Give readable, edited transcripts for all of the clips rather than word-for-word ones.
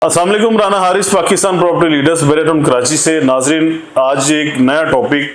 अस्सलाम वालेकुम। Rana Haris, Pakistan property leaders, बहरिया town Karachi से। नाजरीन, आज एक नया टॉपिक,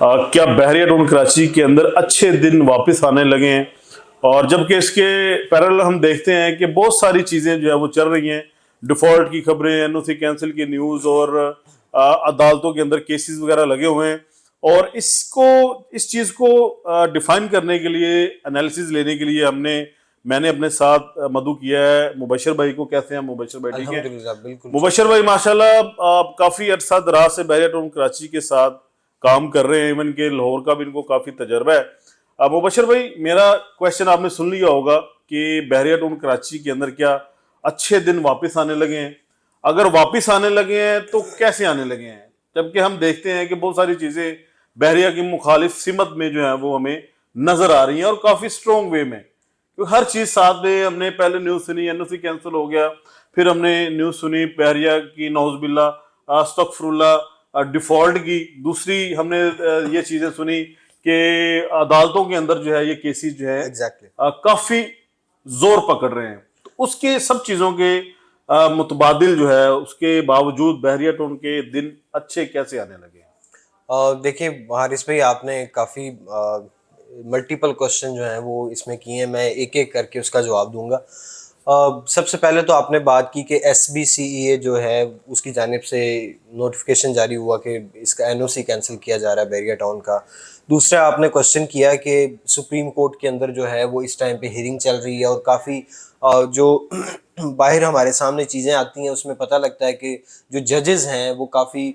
क्या बहरिया टाउन कराची के अंदर अच्छे दिन वापस आने लगे हैं। और जबकि इसके पैरेलल हम देखते हैं कि बहुत सारी चीज़ें जो है वो चल रही हैं। डिफ़ॉल्ट की खबरें, एनओसी कैंसिल की न्यूज़ और अदालतों के अंदर केसेस वगैरह लगे हुए हैं। और इस चीज़ को डिफाइन करने के लिए, एनालिसिस लेने के लिए मैंने अपने साथ मधु किया है मुबशर भाई को। कैसे हैं मुबशर भाई? ठीक है अल्हम्दुलिल्लाह, बिल्कुल। मुबशर भाई, माशाल्लाह आप काफी अरसा दराज से बहरिया टाउन कराची के साथ काम कर रहे हैं। इवन के लाहौर का भी इनको काफी तजर्बा है। मुबशर भाई, मेरा क्वेश्चन आपने सुन लिया होगा कि बहरिया टाउन कराची के अंदर क्या अच्छे दिन वापस आने लगे हैं? अगर वापस आने लगे हैं तो कैसे आने लगे हैं? जबकि हम देखते हैं कि बहुत सारी चीजें बहरिया की मुखालिफ सिमत में जो है वो हमें नजर आ रही हैं, और काफी स्ट्रॉन्ग वे में। क्योंकि हर चीज साथ में हमने पहले न्यूज सुनी, एनओसी कैंसिल हो गया, फिर हमने न्यूज सुनी बहरिया की नौजुबिल्ला अस्तगफुरुल्लाह डिफॉल्ट की, दूसरी हमने ये चीजें सुनी कि अदालतों के अंदर जो है ये केसेस जो है एग्जैक्टली। काफी जोर पकड़ रहे हैं। तो उसके सब चीजों के मुतबादिल जो है, उसके बावजूद बहरिया टाउन के दिन अच्छे कैसे आने लगे हैं? देखिए हारिस भाई, आपने काफ़ी मल्टीपल क्वेश्चन जो हैं वो इसमें किए हैं। मैं एक एक करके उसका जवाब दूंगा। सबसे पहले तो आपने बात की कि SBCEA जो है उसकी जानिब से नोटिफिकेशन जारी हुआ कि इसका NOC कैंसिल किया जा रहा है बहरिया टाउन का। दूसरा आपने क्वेश्चन किया कि सुप्रीम कोर्ट के अंदर जो है वो इस टाइम पे हियरिंग चल रही है, और काफ़ी जो बाहर हमारे सामने चीज़ें आती हैं उसमें पता लगता है कि जो जजेस हैं वो काफ़ी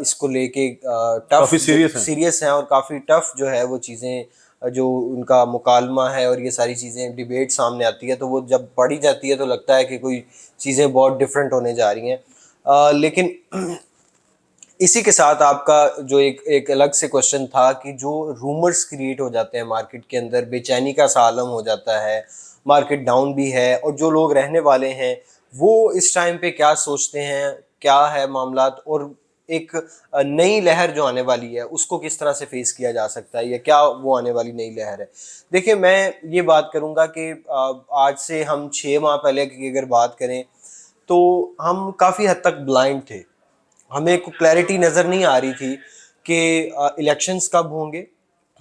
इसको लेके टफ काफी सीरियस हैं, और काफ़ी टफ जो है वो चीज़ें जो उनका मुकालमा है और ये सारी चीज़ें डिबेट सामने आती है, तो वो जब पढ़ी जाती है तो लगता है कि कोई चीज़ें बहुत डिफरेंट होने जा रही हैं। लेकिन इसी के साथ आपका जो एक अलग से क्वेश्चन था कि जो रूमर्स क्रिएट हो जाते हैं मार्केट के अंदर, बेचैनी का सा आलम हो जाता है, मार्केट डाउन भी है, और जो लोग रहने वाले हैं वो इस टाइम पे क्या सोचते हैं, क्या है मामलात, और एक नई लहर जो आने वाली है उसको किस तरह से फेस किया जा सकता है, या क्या वो आने वाली नई लहर है। देखिए, मैं ये बात करूँगा कि आज से हम 6 माह पहले की अगर बात करें तो हम काफ़ी हद तक ब्लाइंड थे। हमें को क्लैरिटी नज़र नहीं आ रही थी कि इलेक्शंस कब होंगे,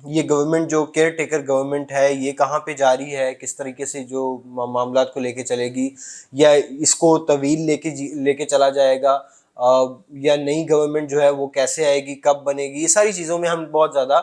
ये गवर्नमेंट जो केयर टेकर गवर्नमेंट है ये कहाँ पे जा रही है, किस तरीके से जो मामलात को लेके चलेगी, या इसको तवील लेके चला जाएगा, या नई गवर्नमेंट जो है वो कैसे आएगी, कब बनेगी, ये सारी चीज़ों में हम बहुत ज़्यादा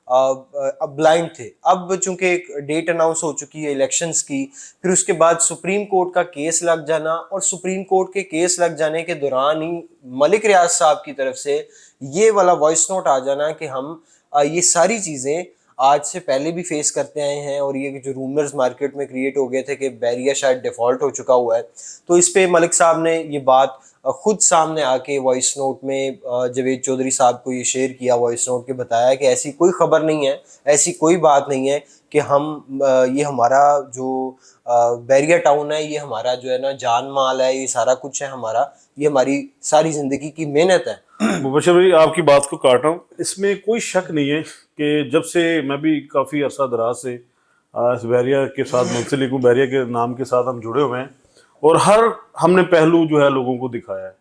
अब ब्लाइंड थे। अब चूंकि एक डेट अनाउंस हो चुकी है इलेक्शंस की, फिर उसके बाद सुप्रीम कोर्ट का केस लग जाना, और सुप्रीम कोर्ट के केस लग जाने के दौरान ही मलिक रियाज साहब की तरफ से ये वाला वॉइस नोट आ जाना कि हम ये सारी चीज़ें आज से पहले भी फेस करते आए हैं, और ये जो रूमर्स मार्केट में क्रिएट हो गए थे कि बहरिया शायद डिफ़ॉल्ट हो चुका हुआ है, तो इस पे मलिक साहब ने ये बात खुद सामने आके वॉइस नोट में जावेद चौधरी साहब को ये शेयर किया, वॉइस नोट के बताया कि ऐसी कोई खबर नहीं है, ऐसी कोई बात नहीं है कि हम ये हमारा जो बहरिया टाउन है, ये हमारा जो है ना जान माल है, ये सारा कुछ है हमारा, ये हमारी सारी ज़िंदगी की मेहनत है। मुबशर भाई, आपकी बात को काट रहा हूँ। इसमें कोई शक नहीं है कि जब से मैं भी काफ़ी अरसा दराज से इस बहरिया के साथ मुंसलिक हूँ, बहरिया के नाम के साथ हम जुड़े हुए हैं, और हमने पहलू जो है लोगों को दिखाया है।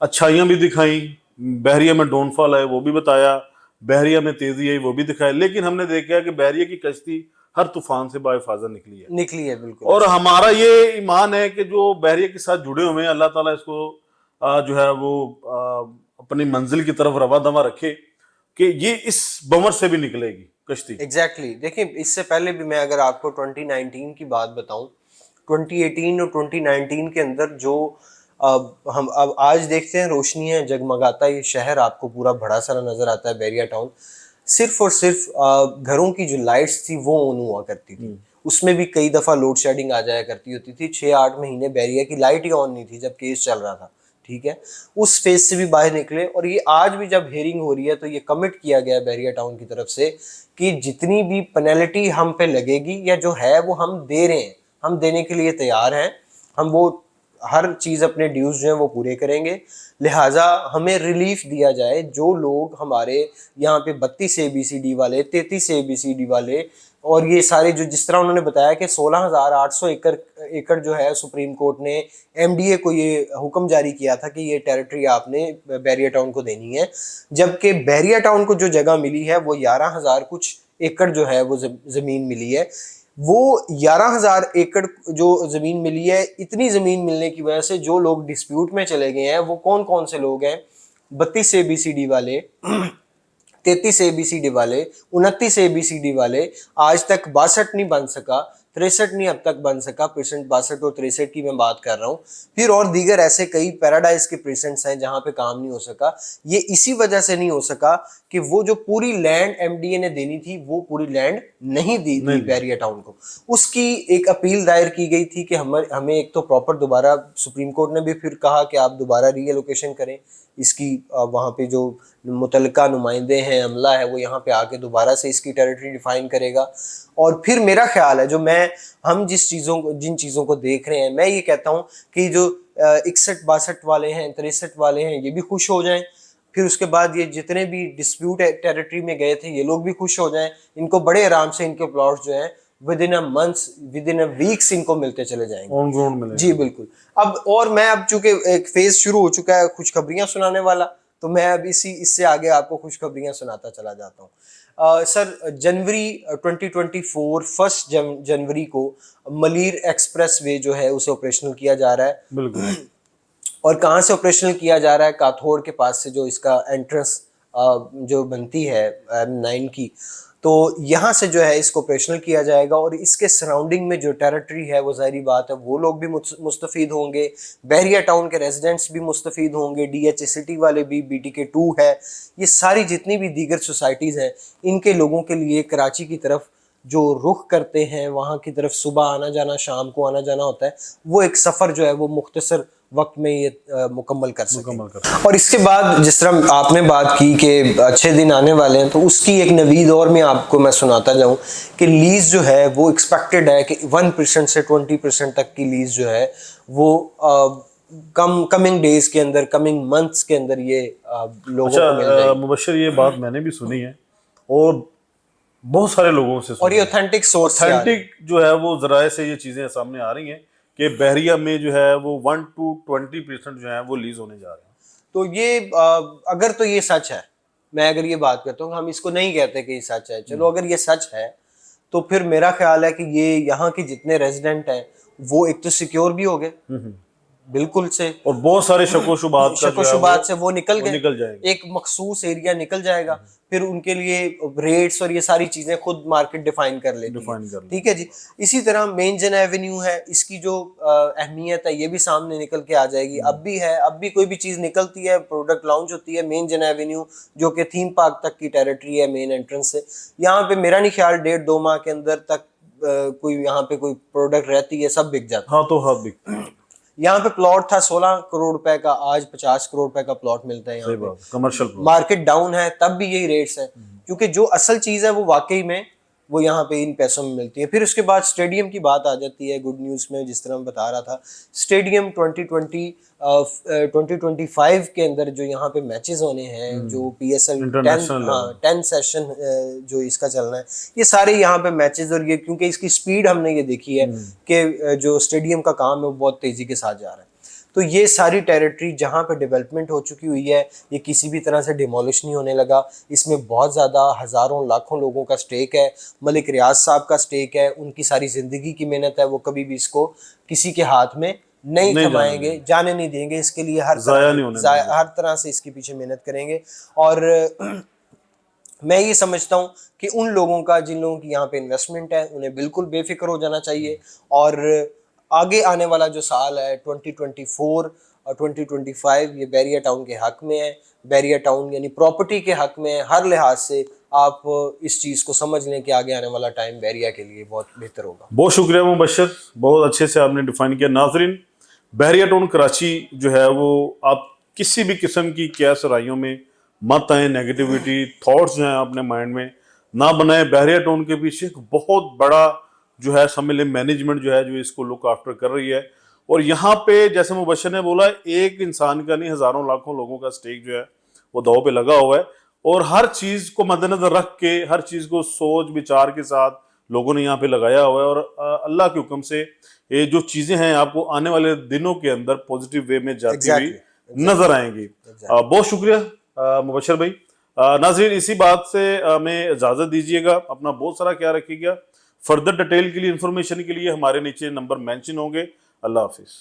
अच्छाइयाँ भी दिखाई, बहरिया में डाउनफॉल है वो भी बताया, बहरिया में तेज़ी आई वो भी दिखाया, लेकिन हमने देखा कि बहरिया की कश्ती हर तूफान से बाहिफाजत निकली है, बिल्कुल और ऐसा। हमारा ये ईमान है कि जो बहरिया के साथ जुड़े हुए हैं, अल्लाह ताला इसको जो है वो अपनी मंजिल की तरफ रवा दवा रखे कि ये इस बमर से भी निकलेगी कश्ती। एग्जैक्टली। देखिए, इससे पहले भी मैं अगर आपको 2019 की बात बताऊं, 2018 और 2019 के अंदर जो हम अब आज देखते हैं रोशनी है, जगमगाता ये शहर आपको पूरा बड़ा सारा नजर आता है बहरिया टाउन। सिर्फ और सिर्फ घरों की जो लाइट्स थी वो ऑन हुआ करती थी, उसमें भी कई दफ़ा लोड शेडिंग आ जाया करती होती थी। 6-8 महीने बहरिया की लाइट ही ऑन नहीं थी जब केस चल रहा था। ठीक है, उस फेज से भी बाहर निकले, और ये आज भी जब हेयरिंग हो रही है तो ये कमिट किया गया है बहरिया टाउन की तरफ से कि जितनी भी पेनल्टी हम पे लगेगी या जो है वो हम दे रहे हैं, हम देने के लिए तैयार हैं, हम वो हर चीज़ अपने ड्यूज जो हैं वो पूरे करेंगे। लिहाजा हमें रिलीफ दिया जाए, जो लोग हमारे यहाँ पे 32 ABCD वाले, 33 ABCD वाले और ये सारे जो जिस तरह उन्होंने बताया कि 16,800 एकड़ जो है सुप्रीम कोर्ट ने एमडीए को ये हुक्म जारी किया था कि ये टेरिटरी आपने बैरिया टाउन को देनी है, जबकि बैरिया टाउन को जो जगह मिली है वो 11,000 कुछ एकड़ जो है वो जमीन मिली है। वो 11,000 एकड़ जो जमीन मिली है, इतनी जमीन मिलने की वजह से जो लोग डिस्प्यूट में चले गए हैं वो कौन कौन से लोग हैं? 32 ABCD वाले, 33 ABCD वाले, 29 ABCD वाले, आज तक 62 नहीं बन सका, 63 नहीं अब तक बन सका, प्रेसेंट 62 और 63 की मैं बात कर रहा हूँ। फिर और दीगर ऐसे कई पैराडाइज के प्रेसेंट्स हैं जहां पे काम नहीं हो सका। ये इसी वजह से नहीं हो सका कि वो जो पूरी लैंड एमडीए ने देनी थी वो पूरी लैंड नहीं दी थी बैरिया टाउन को। उसकी एक अपील दायर की गई थी कि हमें एक तो प्रॉपर दोबारा, सुप्रीम कोर्ट ने भी फिर कहा कि आप दोबारा रीएलोकेशन करें इसकी, वहाँ पे जो मुतलका नुमाइंदे हैं, अमला है, वो यहाँ पे आके दोबारा से इसकी टेरिटरी डिफाइन करेगा। और फिर मेरा ख्याल है हम जिन चीज़ों को देख रहे हैं, मैं ये कहता हूँ कि जो 61-62 वाले हैं, 63 वाले हैं, ये भी खुश हो जाएं। फिर उसके बाद ये जितने भी डिस्प्यूट टेरिटरी में गए थे ये लोग भी खुश हो जाएं। इनको बड़े आराम से इनके प्लॉट्स जो हैं विद इन अ वीक्स इनको मिलते चले जाएंगे, ऑन ग्राउंड मिलेंगे। जी बिल्कुल। अब चूंकि एक फेज शुरू हो चुका है खुशखबरियां सुनाने वाला, तो मैं अब इससे आगे आपको खुशखबरियां सुनाता चला जाता हूँ। सर, जनवरी 2024 1 जनवरी को मलीर एक्सप्रेस वे जो है उसे ऑपरेशनल किया जा रहा है। बिल्कुल। और कहाँ से ऑपरेशनल किया जा रहा है? काथोड़ के पास से जो इसका एंट्रेंस जो बनती है M9 की, तो यहाँ से जो है इसको ऑपरेशनल किया जाएगा। और इसके सराउंडिंग में जो टेरिटरी है वो ज़ाहिर बात है वो लोग भी मुस्तफ़ीद होंगे, बैरिया टाउन के रेजिडेंट्स भी मुस्तफ़ीद होंगे, DHA सिटी वाले भी, BTK 2 है, ये सारी जितनी भी दीगर सोसाइटीज़ हैं, इनके लोगों के लिए कराची की तरफ जो रुख करते हैं, वहाँ की तरफ सुबह आना जाना, शाम को आना जाना होता है, वो एक सफ़र जो है वो मुख्तसर वक्त में ये मुकम्मल कर सकें। और इसके बाद जिस तरह आपने बात की कि अच्छे दिन आने वाले हैं, तो उसकी एक नवीद और में आपको मैं सुनाता जाऊं कि लीज़ जो है वो एक्सपेक्टेड है कि 1% से 20% तक की लीज़ जो है वो कमिंग डेज के अंदर, कमिंग मंथ्स के अंदर ये लोगों को मिल जाएगी। मुबश्शिर, ये बात मैंने भी सुनी है और बहुत सारे लोगों से सुनी, और ये ऑथेंटिक सोर्स, ऑथेंटिक जो है वो जराए से ये चीजें सामने आ रही हैं कि बहरिया में जो है वो 1 to 20% जो है वो लीज होने जा रहे हैं। तो ये अगर तो ये सच है, मैं अगर ये बात करता हूँ, हम इसको नहीं कहते कि ये सच है, चलो अगर ये सच है तो फिर मेरा ख्याल है कि ये यहाँ के जितने रेजिडेंट हैं वो एक तो सिक्योर भी हो गए बिल्कुल से, और बहुत सारे शको-शुबात से वो निकल जाएंगे, एक मखसूस एरिया निकल जाएगा। फिर उनके लिए रेट्स और ये सारी चीजें खुद मार्केट डिफाइन कर लेती है। ठीक है जी। इसी तरह मेन जन एवेन्यू है, इसकी जो अहमियत है ये भी सामने निकल के आ जाएगी। अब भी है, अब भी कोई भी चीज निकलती है, प्रोडक्ट लॉन्च होती है, मेन जन एवेन्यू जो कि थीम पार्क तक की टेरिटरी है, मेन एंट्रेंस से, यहाँ पे मेरा नहीं ख्याल 1.5-2 माह के अंदर तक कोई यहाँ पे कोई प्रोडक्ट रहती है, सब बिक जाता है। हाँ, तो हाँ बिक। यहाँ पे प्लॉट था 16 करोड़ रुपए का, आज 50 करोड़ रुपए का प्लॉट मिलता है यहाँ पे। कमर्शियल मार्केट डाउन है तब भी यही रेट्स हैं, क्योंकि जो असल चीज है वो वाकई में वो यहाँ पे इन पैसों में मिलती है। फिर उसके बाद स्टेडियम की बात आ जाती है गुड न्यूज़ में, जिस तरह मैं बता रहा था, स्टेडियम 2025 के अंदर जो यहाँ पे मैचेस होने हैं, जो PSL 10 सेशन जो इसका चलना है, ये सारे यहाँ पे मैचेस, और ये क्योंकि इसकी स्पीड हमने ये देखी है कि जो स्टेडियम का काम है वो बहुत तेजी के साथ जा रहा है। तो ये सारी टेरिटरी जहाँ पे डेवलपमेंट हो चुकी हुई है, ये किसी भी तरह से डिमोलिश नहीं होने लगा। इसमें बहुत ज़्यादा हज़ारों लाखों लोगों का स्टेक है, मलिक रियाज साहब का स्टेक है, उनकी सारी ज़िंदगी की मेहनत है, वो कभी भी इसको किसी के हाथ में नहीं थमाएंगे, जाने नहीं देंगे। इसके लिए हर तरह से इसके पीछे मेहनत करेंगे। और मैं ये समझता हूँ कि उन लोगों का, जिन लोगों की यहाँ पे इन्वेस्टमेंट है, उन्हें बिल्कुल बेफिक्र हो जाना चाहिए। और आगे आने वाला जो साल है 2024 और 2025 ये बैरिया टाउन के हक में है। बैरिया टाउन यानी प्रॉपर्टी के हक में है। हर लिहाज से आप इस चीज़ को समझ लें कि आगे आने वाला टाइम बैरिया के लिए बहुत बेहतर होगा। बहुत शुक्रिया मुबश्शिर, बहुत अच्छे से आपने डिफाइन किया। नाज़रीन, बैरिया टाउन कराची जो है वो आप किसी भी किस्म की कैस राइयों में मत आए, नेगेटिविटी थॉट्स जो हैं अपने माइंड में ना बनाए। बैरिया टाउन के पीछे एक बहुत बड़ा जो है समझ लें मैनेजमेंट जो है जो इसको लुक आफ्टर कर रही है। और यहाँ पे जैसे मुबश्शिर ने बोला, एक इंसान का नहीं, हज़ारों लाखों लोगों का स्टेक जो है वो दांव पे लगा हुआ है। और हर चीज़ को मद्देनजर रख के, हर चीज़ को सोच विचार के साथ लोगों ने यहाँ पे लगाया हुआ है, और अल्लाह के हुक्म से ये जो चीज़ें हैं आपको आने वाले दिनों के अंदर पॉजिटिव वे में जाती हुई नजर आएंगी। बहुत शुक्रिया मुबशर भाई। नाज़रीन, इसी बात से हमें इजाज़त दीजिएगा। अपना बहुत सारा ख्याल रखिएगा। फर्दर डिटेल के लिए, इंफॉर्मेशन के लिए हमारे नीचे नंबर मेंशन होंगे। अल्लाह हाफिज़।